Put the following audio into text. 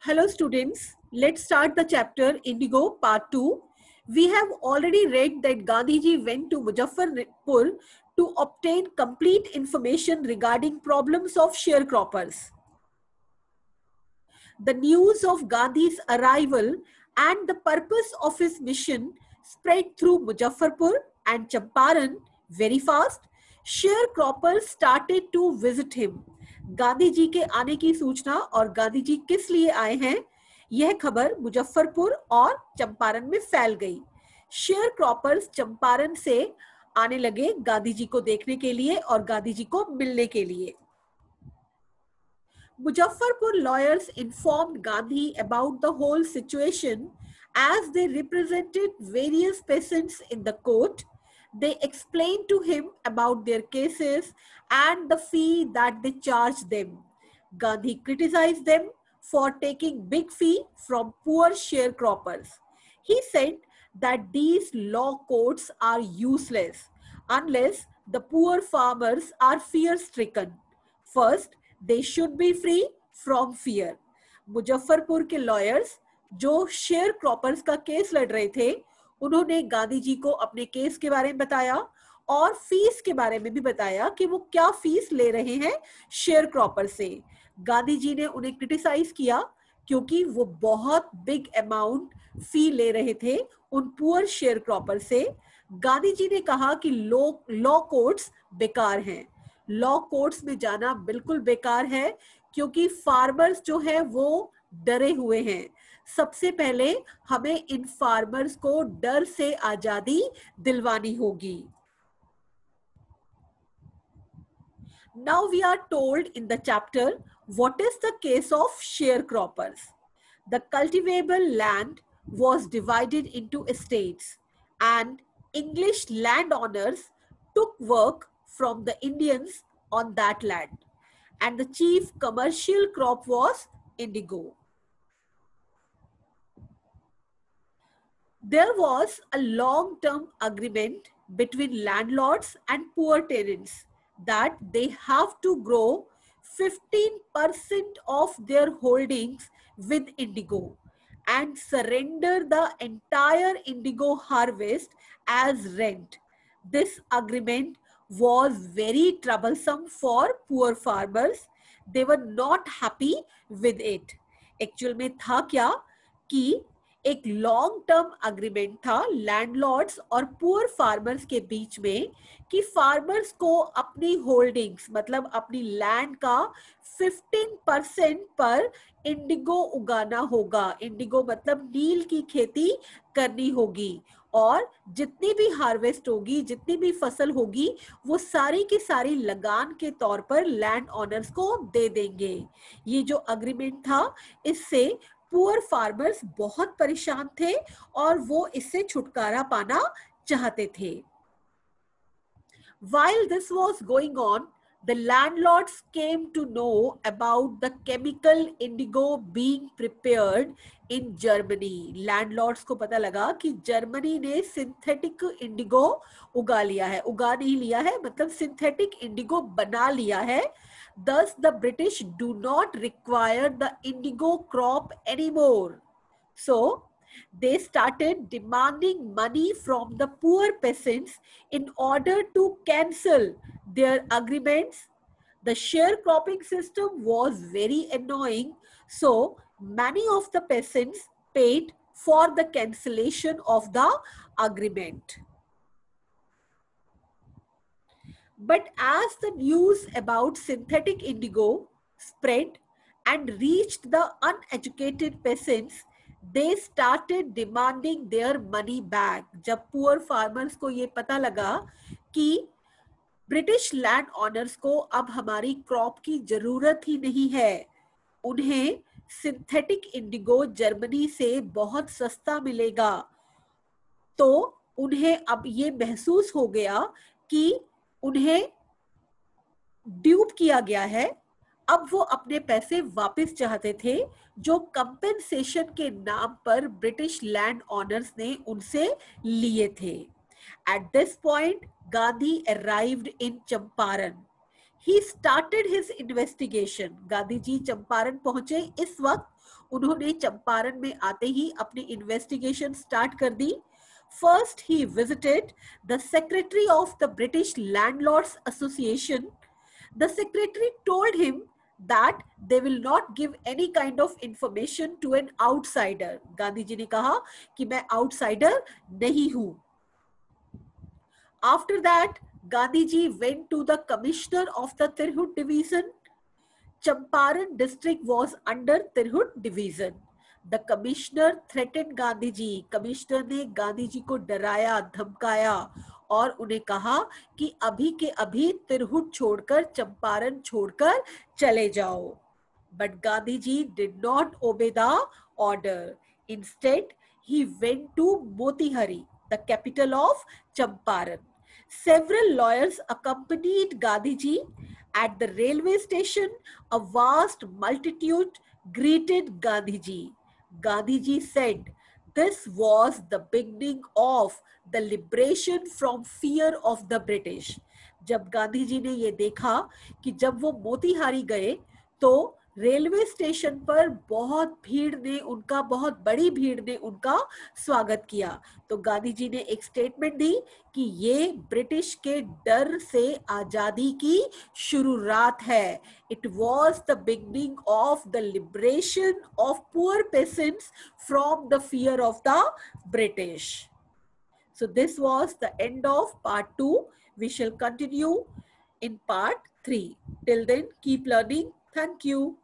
Hello students, let's start the chapter Indigo part 2. We have already read that Gandhiji went to Muzaffarpur to obtain complete information regarding problems of sharecroppers. The news of Gandhi's arrival and the purpose of his mission spread through Muzaffarpur and Champaran very fast. Sharecroppers started to visit him. Gandhi ji के आने की सूचना और गांधी जी किस लिए आए हैं, यह खबर मुजफ्फरपुर और चंपारण में फैल गई. शेयर क्रॉपर्स चंपारण से आने लगे गांधी जी को देखने के लिए और गांधी जी को मिलने के लिए. Muzaffarpur lawyers informed Gandhi about the whole situation as they represented various peasants in the court. They explained to him about their cases and the fee that they charged them. Gandhi criticized them for taking big fee from poor sharecroppers. He said that these law courts are useless unless the poor farmers are fear-stricken. First, they should be free from fear. Muzaffarpur के lawyers जो share croppers का case लड़ रहे थे, उन्होंने गांधी जी को अपने case के बारे में बताया और फीस के बारे में भी बताया कि वो क्या फीस ले रहे हैं शेयर क्रॉपर से. गांधी जी ने उन्हें क्रिटिसाइज किया क्योंकि वो बहुत बिग अमाउंट फी ले रहे थे उन पुअर शेयर क्रॉपर से. गांधी जी ने कहा कि लॉ कोर्ट्स बेकार हैं. लॉ कोर्ट्स में जाना बिल्कुल बेकार है क्योंकि फार्मर्स जो है वो डरे हुए हैं. सबसे पहले हमें इन फार्मर्स को डर से आजादी दिलवानी होगी. Now we are told in the chapter what is the case of sharecroppers. The cultivable land was divided into estates and English landowners took work from the Indians on that land, and the chief commercial crop was indigo. There was a long-term agreement between landlords and poor tenants that they have to grow 15% of their holdings with indigo and surrender the entire indigo harvest as rent. This agreement was very troublesome for poor farmers. They were not happy with it. Actual में था क्या कि एक long term agreement था landlords और poor farmers के बीच में कि फार्मर्स को अपनी होल्डिंग्स मतलब अपनी लैंड का 15% पर इंडिगो उगाना होगा. इंडिगो मतलब नील की खेती करनी होगी और जितनी भी हार्वेस्ट होगी, जितनी भी फसल होगी, वो सारी की सारी लगान के तौर पर लैंड ओनर्स को दे देंगे. ये जो अग्रीमेंट था इससे पुअर फार्मर्स बहुत परेशान थे और वो इससे छुटकारा पाना चाहते थे. While this was going on, the landlords came to know about the chemical indigo being prepared in Germany. Landlords को पता लगा कि जर्मनी ने सिंथेटिक इंडिगो उगा लिया है. उगा नहीं लिया है मतलब सिंथेटिक इंडिगो बना लिया है. Thus, the British do not require the indigo crop anymore. So, they started demanding money from the poor peasants in order to cancel their agreements. The sharecropping system was very annoying, so many of the peasants paid for the cancellation of the agreement. But as the news about synthetic indigo spread and reached the uneducated peasants, they started demanding their money back. जब poor farmers को ये पता लगा कि British land owners को अब हमारी crop की जरूरत ही नहीं है, उन्हें सिंथेटिक इंडिगो जर्मनी से बहुत सस्ता मिलेगा, तो उन्हें अब ये महसूस हो गया कि उन्हें ड्यूप किया गया है. अब वो अपने पैसे वापस चाहते थे जो कंपेंसेशन के नाम पर ब्रिटिश लैंड ऑनर्स ने उनसे लिए थे. At this point, Gandhi arrived in Champaran. He started his investigation. Gandhi ji Champaran पहुंचे इस वक्त उन्होंने चंपारण में आते ही अपनी इन्वेस्टिगेशन स्टार्ट कर दी. First, he visited the secretary of the British Landlords Association. The secretary told him that they will not give any kind of information to an outsider. Gandhi ji ने कहा कि मैं outsider नहीं हूं. After that, Gandhi ji went to the commissioner of the Tirhut division. Champaran district was under Tirhut division. The commissioner threatened Gandhi ji. Commissioner ने गांधी जी को डराया, धमकाया और उन्हें कहा कि अभी के अभी तिरहुट छोड़कर चंपारण छोड़कर चले जाओ. But Gandhi ji did not obey the order. Instead, he went to Motihari, the capital of Champaran. Several lawyers accompanied Gandhi ji. At the railway station, a vast multitude greeted Gandhi ji. Gandhi ji said, this was the beginning of the liberation from fear of the British. जब गांधी जी ने ये देखा कि जब वो मोतीहारी गए तो railway station पर बहुत बड़ी भीड़ ने उनका स्वागत किया. तो गांधी जी ने एक स्टेटमेंट दी कि ये ब्रिटिश के डर से आजादी की शुरुआत है. It was the beginning of the liberation of poor patients from the fear of the British. So this was the end of part 2. We shall continue in part 3. Till then, keep learning. Thank you.